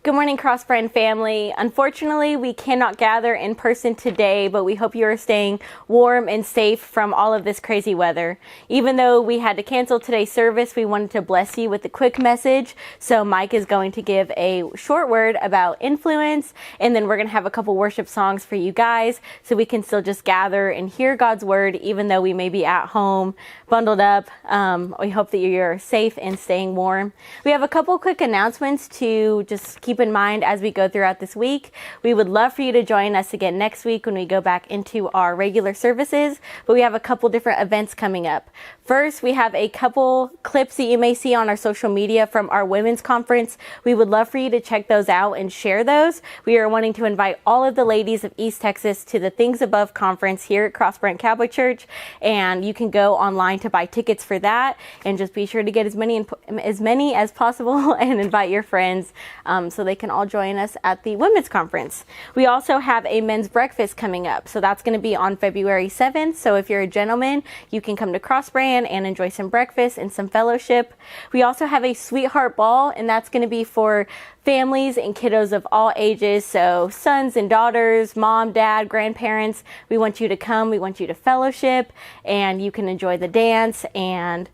Good morning, Crossbrand family. Unfortunately, we cannot gather in person today, but we hope you are staying warm and safe from all of this crazy weather. Even though we had to cancel today's service, we wanted to bless you with a quick message. So Mike is going to give a short word about influence, and then we're going to have a couple worship songs for you guys so we can still just gather and hear God's word, even though we may be at home, bundled up. We hope that you're safe and staying warm. We have a couple quick announcements to just keep in mind as we go throughout this week. We would love for you to join us again next week when we go back into our regular services, but we have a couple different events coming up. First, we have a couple clips that you may see on our social media from our women's conference. We would love for you to check those out and share those. We are wanting to invite all of the ladies of East Texas to the Things Above conference here at Crossbrand Cowboy Church, and you can go online to buy tickets for that, and just be sure to get as many as possible and invite your friends so they can all join us at the women's conference. We also have a men's breakfast coming up, so that's going to be on February 7th. So if you're a gentleman, you can come to Crossbrand and enjoy some breakfast and some fellowship. We also have a sweetheart ball, and that's going to be for families and kiddos of all ages, so sons and daughters, mom, dad, grandparents. We want you to come, we want you to fellowship, and you can enjoy the dance, and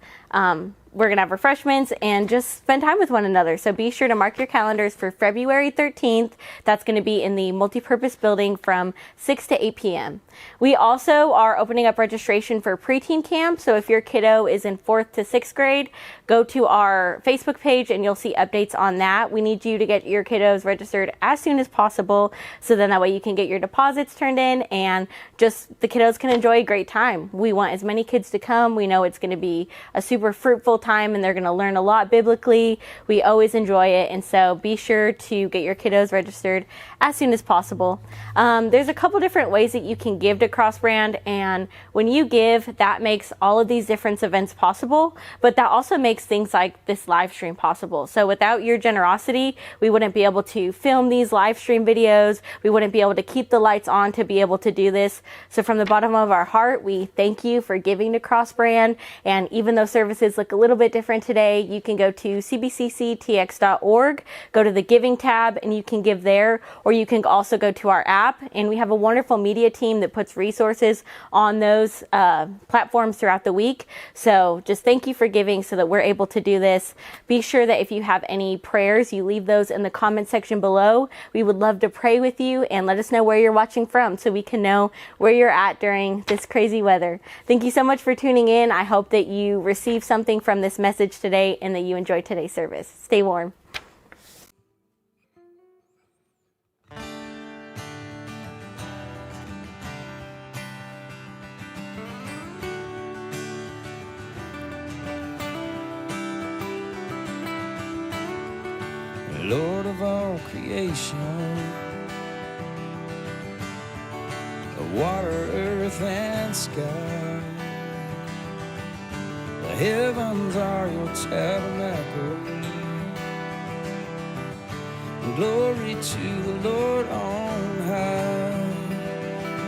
we're going to have refreshments and just spend time with one another. So be sure to mark your calendars for February 13th. That's going to be in the multipurpose building from 6 to 8 p.m. We also are opening up registration for preteen camp. So if your kiddo is in 4th to 6th grade, go to our Facebook page and you'll see updates on that. We need you to get your kiddos registered as soon as possible, so then that way you can get your deposits turned in and just the kiddos can enjoy a great time. We want as many kids to come. We know it's going to be a super fruitful time and they're going to learn a lot biblically. We always enjoy it, and so be sure to get your kiddos registered as soon as possible. There's a couple different ways that you can give to Crossbrand, and when you give, that makes all of these different events possible, but that also makes things like this live stream possible. So without your generosity, we wouldn't be able to film these live stream videos. We wouldn't be able to keep the lights on to be able to do this. So from the bottom of our heart, we thank you for giving to Crossbrand, and even though services look a little bit different today, you can go to cbcctx.org, go to the giving tab, and you can give there, or you can also go to our app, and we have a wonderful media team that puts resources on those platforms throughout the week. So just thank you for giving so that we're able to do this. Be sure that if you have any prayers, you leave those in the comment section below. We would love to pray with you, and let us know where you're watching from so we can know where you're at during this crazy weather. Thank you so much for tuning in. I hope that you receive something from this message today and that you enjoy today's service. Stay warm. Lord of all creation, the water, earth, and sky. The heavens are your tabernacle. Glory to the Lord on high.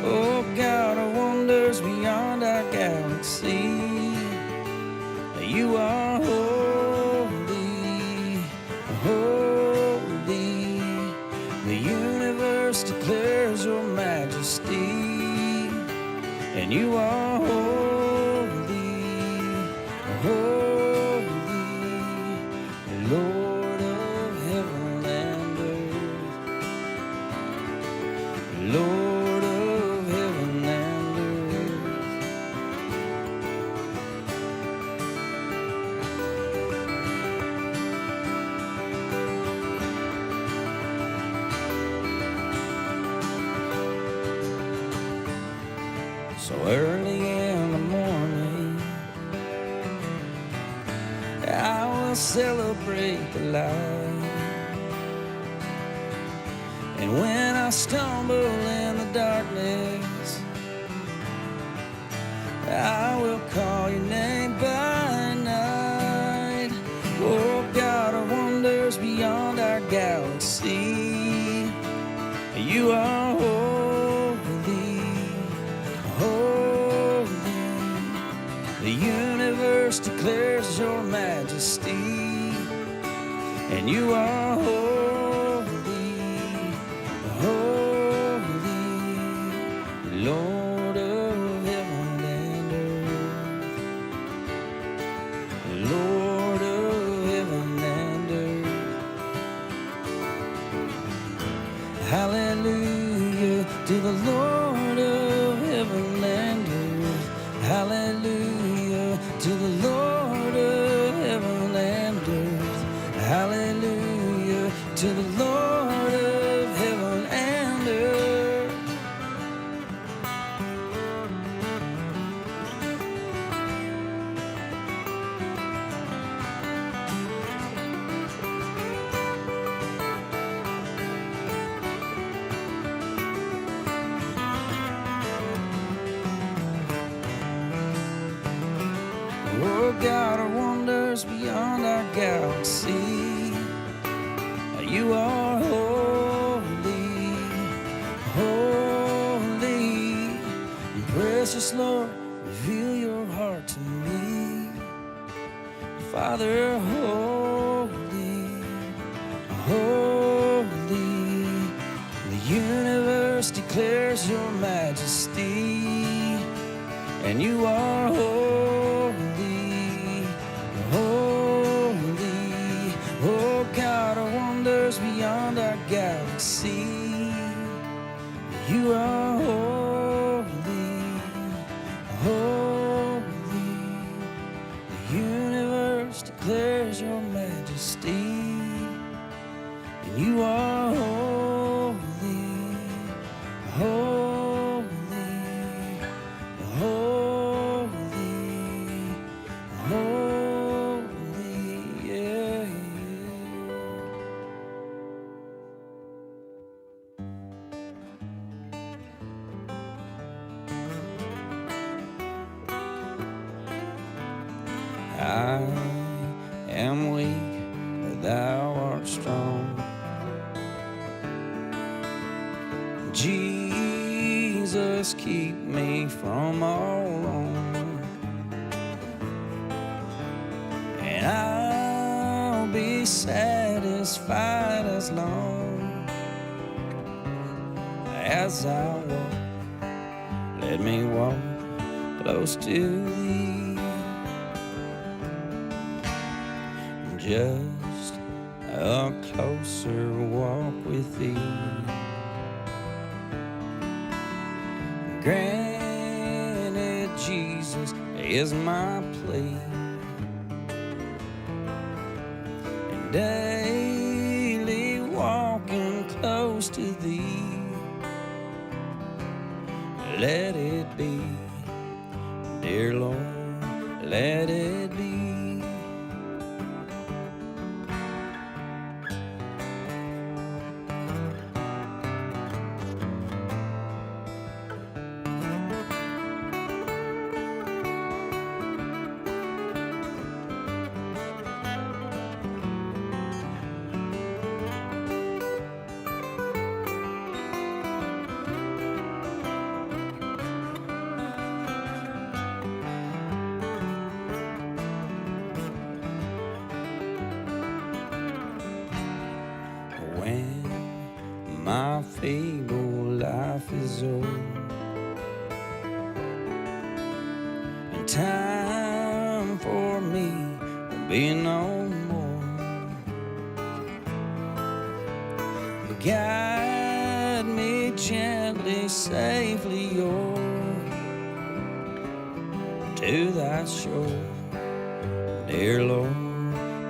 Oh God, our wonders beyond our galaxy. You are holy, holy. The universe declares your majesty, and you are holy, holy, Lord of heaven and earth, Lord of heaven and earth. So early in the morning, I will celebrate the light. And when I stumble in the darkness, I will call your name by night. Oh God, our wonders beyond our galaxy. You are holy, holy. The universe declares your majesty, and you are holy, to the Lord of heaven and earth. Oh, God of wonders beyond our galaxy, you are holy, holy. Precious Lord, reveal your heart to me. Father, holy, holy. The universe declares your majesty, and you are holy, holy. Oh, God of wonders beyond our galaxy, you are holy, holy. The universe declares your majesty, and you are holy, holy, holy, holy, yeah, yeah. I am weak, but thou art strong. Jesus, keep me from all wrong, and I'll be satisfied as long as I walk. Let me walk close to thee. Just a closer walk with thee. Granted, Jesus is my plea, and daily walking close to thee. Let it be, dear Lord, let it be. When my feeble life is old and time for me will be no more, guide me gently, safely, Lord, to thy shore, dear Lord,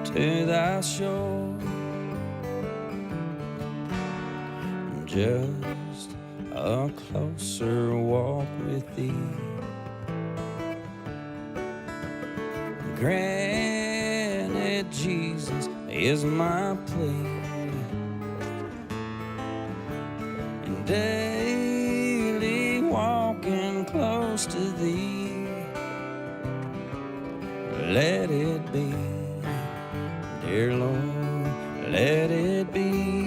to thy shore. Just a closer walk with thee. Granted, Jesus is my plea, and daily walking close to thee. Let it be, dear Lord, let it be.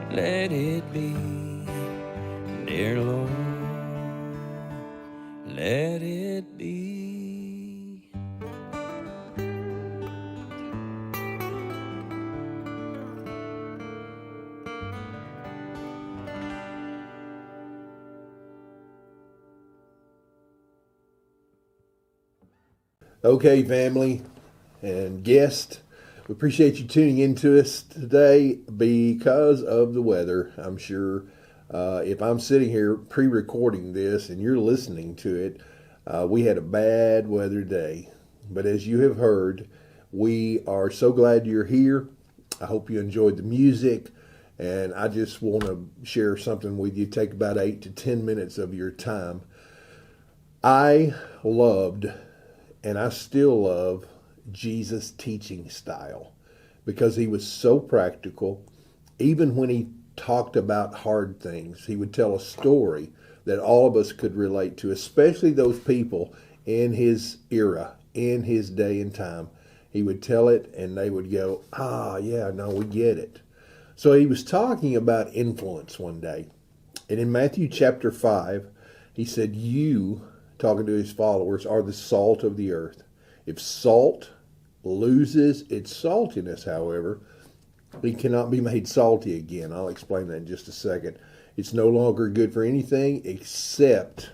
Let it be, dear Lord, let it be. Okay, family and guest, we appreciate you tuning in to us today because of the weather. I'm sure if I'm sitting here pre-recording this and you're listening to it, we had a bad weather day. But as you have heard, we are so glad you're here. I hope you enjoyed the music. And I just want to share something with you. Take about 8 to 10 minutes of your time. I loved, and I still love, Jesus' teaching style because he was so practical. Even when he talked about hard things, he would tell a story that all of us could relate to, especially those people in his era, in his day and time. He would tell it and they would go, yeah, no, we get it. So he was talking about influence one day. And in Matthew chapter 5, he said, you, talking to his followers, are the salt of the earth. If salt loses its saltiness, however, it cannot be made salty again. I'll explain that in just a second. It's no longer good for anything except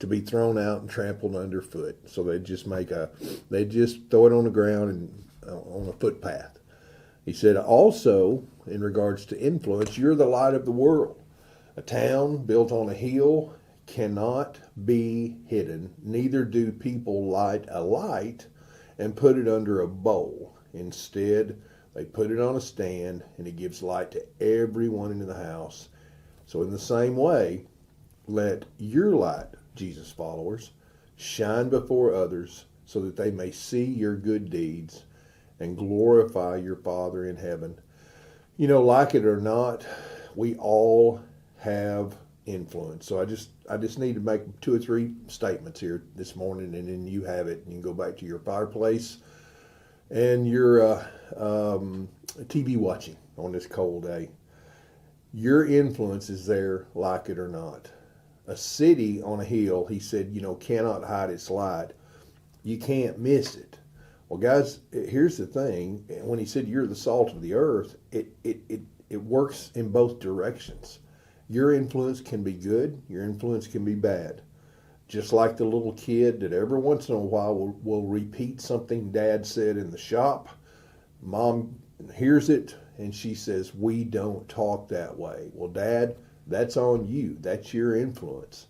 to be thrown out and trampled underfoot. So they just throw it on the ground and on a footpath. He said also, in regards to influence, you're the light of the world. A town built on a hill cannot be hidden. Neither do people light a light and put it under a bowl. Instead, they put it on a stand and it gives light to everyone in the house. So in the same way, let your light, Jesus followers, shine before others so that they may see your good deeds and glorify your Father in heaven. You know, like it or not, we all have influence. So I just need to make 2 or 3 statements here this morning, and then you have it. You can go back to your fireplace and your TV watching on this cold day. Your influence is there, like it or not. A city on a hill, he said, cannot hide its light. You can't miss it. Well, guys, here's the thing. When he said you're the salt of the earth, it works in both directions. Your influence can be good. Your influence can be bad. Just like the little kid that every once in a while will repeat something Dad said in the shop. Mom hears it and she says, we don't talk that way. Well, Dad, that's on you. That's your influence.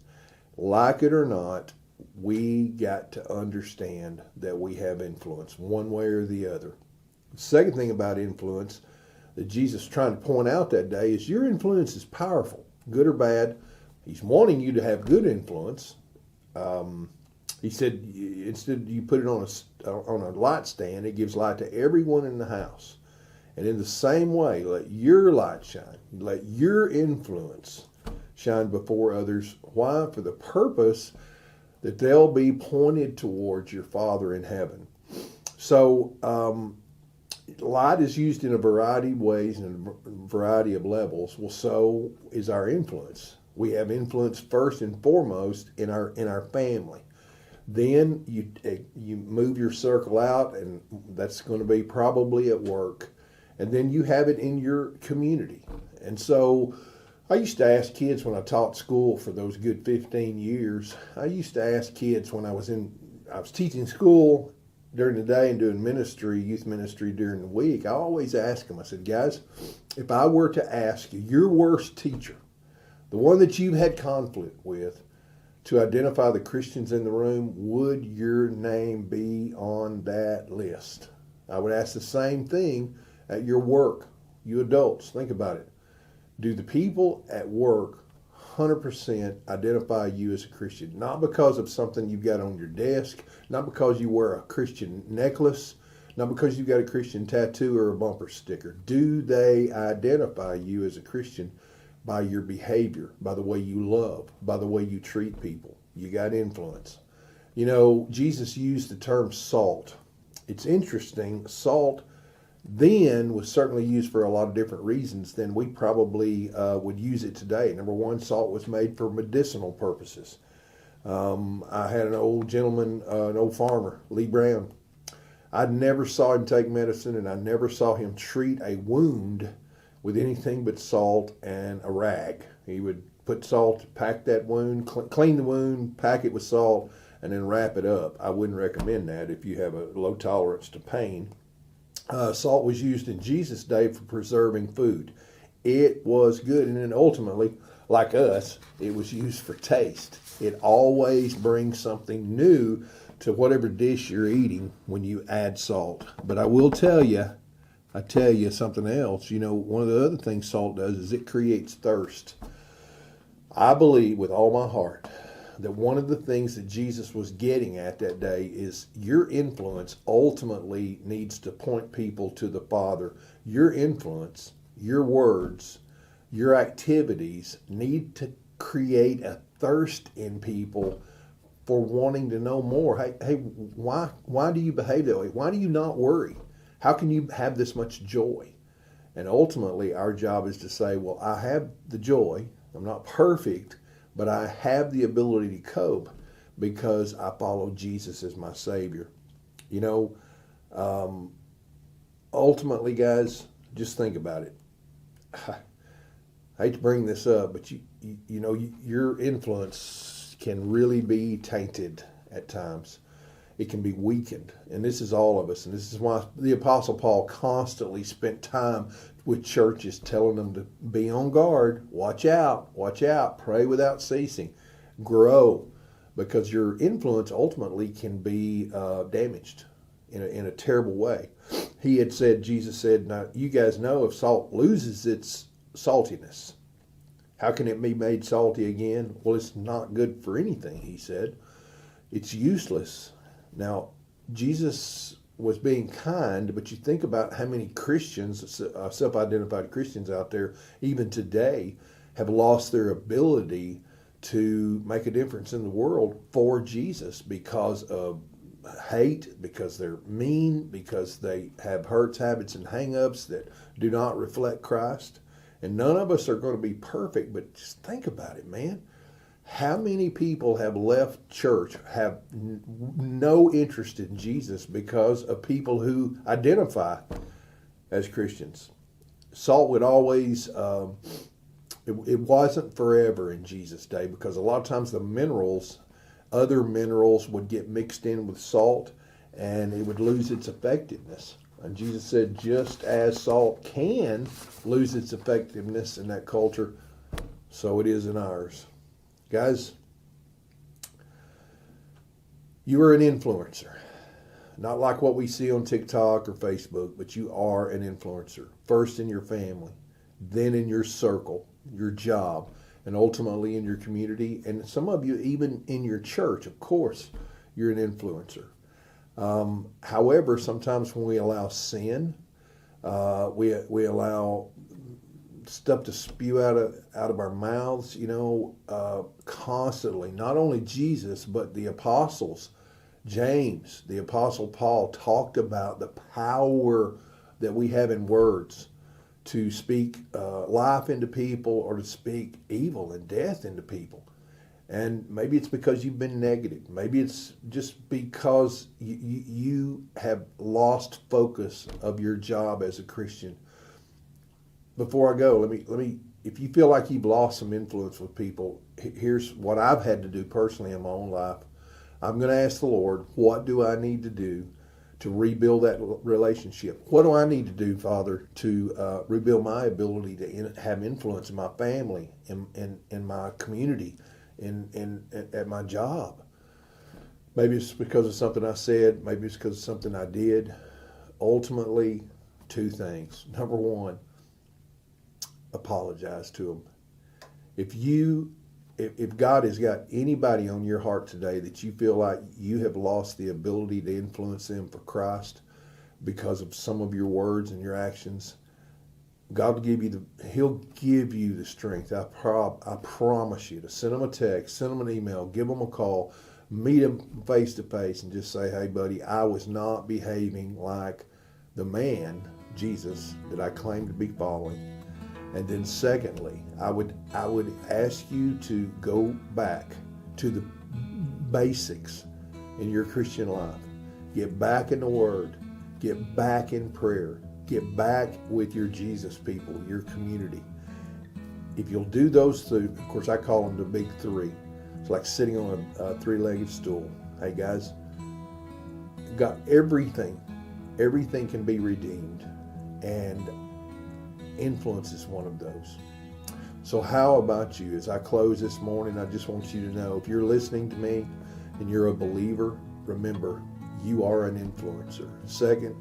Like it or not, we got to understand that we have influence one way or the other. The second thing about influence that Jesus is trying to point out that day is your influence is powerful, good or bad. He's wanting you to have good influence. He said, instead you put it on a light stand, it gives light to everyone in the house. And in the same way, let your light shine. Let your influence shine before others. Why? For the purpose that they'll be pointed towards your Father in heaven. So light is used in a variety of ways and a variety of levels. Well, so is our influence. We have influence first and foremost in our family. Then you move your circle out, and that's going to be probably at work. And then you have it in your community. And so I used to ask kids when I taught school for those good 15 years, I used to ask kids when I was teaching school during the day and doing ministry, youth ministry during the week. I always ask them, I said, guys, if I were to ask you, your worst teacher, the one that you've had conflict with, to identify the Christians in the room, would your name be on that list? I would ask the same thing at your work. You adults, think about it. Do the people at work 100% identify you as a Christian? Not because of something you've got on your desk, not because you wear a Christian necklace, not because you've got a Christian tattoo or a bumper sticker. Do they identify you as a Christian by your behavior, by the way you love, by the way you treat people? You got influence. Jesus used the term salt. It's interesting. Salt then was certainly used for a lot of different reasons than we probably would use it today. Number one, salt was made for medicinal purposes. I had an old gentleman, an old farmer, Lee Brown. I never saw him take medicine, and I never saw him treat a wound with anything but salt and a rag. He would put salt, pack that wound, clean the wound, pack it with salt, and then wrap it up. I wouldn't recommend that if you have a low tolerance to pain. Salt was used in Jesus' day for preserving food. It was good, and then ultimately, like us, it was used for taste. It always brings something new to whatever dish you're eating when you add salt. But I will tell you, I tell you something else. One of the other things salt does is it creates thirst. I believe with all my heart that one of the things that Jesus was getting at that day is your influence ultimately needs to point people to the Father. Your influence, your words, your activities need to create a thirst in people for wanting to know more. Hey, why do you behave that way? Why do you not worry? How can you have this much joy? And ultimately, our job is to say, well, I have the joy. I'm not perfect, but I have the ability to cope because I follow Jesus as my Savior. Ultimately, guys, just think about it. I hate to bring this up, but your influence can really be tainted at times. It can be weakened, and this is all of us. And this is why the Apostle Paul constantly spent time with churches telling them to be on guard, watch out, pray without ceasing, grow, because your influence ultimately can be damaged in a terrible way. Jesus said, now you guys know if salt loses its saltiness, how can it be made salty again? Well, it's not good for anything, he said. It's useless. Now, Jesus was being kind, but you think about how many Christians, self-identified Christians out there, even today, have lost their ability to make a difference in the world for Jesus because of hate, because they're mean, because they have hurts, habits, and hang-ups that do not reflect Christ. And none of us are going to be perfect, but just think about it, man. How many people have left church, have no interest in Jesus because of people who identify as Christians? Salt would always, it wasn't forever in Jesus' day because a lot of times the minerals, other minerals would get mixed in with salt and it would lose its effectiveness. And Jesus said, just as salt can lose its effectiveness in that culture, so it is in ours. Guys, you are an influencer. Not like what we see on TikTok or Facebook, but you are an influencer. First in your family, then in your circle, your job, and ultimately in your community. And some of you even in your church, of course, you're an influencer. However, sometimes when we allow sin, we allow stuff to spew out of our mouths, constantly. Not only Jesus, but the apostles. James, the apostle Paul, talked about the power that we have in words to speak life into people or to speak evil and death into people. And maybe it's because you've been negative. Maybe it's just because you have lost focus of your job as a Christian. Before I go, let me. If you feel like you've lost some influence with people, here's what I've had to do personally in my own life. I'm going to ask the Lord, what do I need to do to rebuild that relationship? What do I need to do, Father, to rebuild my ability to have influence in my family, in my community, at my job? Maybe it's because of something I said. Maybe it's because of something I did. Ultimately, two things. Number one, apologize to them. If God has got anybody on your heart today that you feel like you have lost the ability to influence them for Christ because of some of your words and your actions, God will give you He'll give you the strength. I promise you to send them a text, send them an email, give them a call, meet them face to face, and just say, "Hey, buddy, I was not behaving like the man Jesus that I claim to be following." And then secondly, I would ask you to go back to the basics in your Christian life. Get back in the Word. Get back in prayer. Get back with your Jesus people, your community. If you'll do those three, of course I call them the big three. It's like sitting on a three-legged stool. Hey guys, got everything. Everything can be redeemed. And influence is one of those. So how about you? As I close this morning, I just want you to know, if you're listening to me and you're a believer, remember, you are an influencer. Second,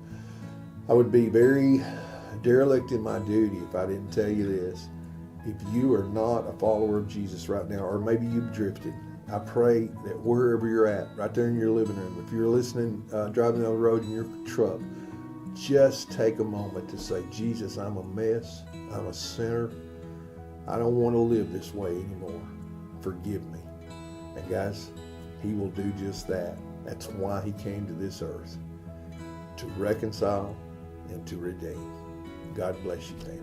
I would be very derelict in my duty if I didn't tell you this. If you are not a follower of Jesus right now, or maybe you've drifted, I pray that wherever you're at, right there in your living room, if you're listening, driving down the road in your truck, just take a moment to say, Jesus, I'm a mess. I'm a sinner. I don't want to live this way anymore. Forgive me. And guys, he will do just that. That's why he came to this earth, to reconcile and to redeem. God bless you, family.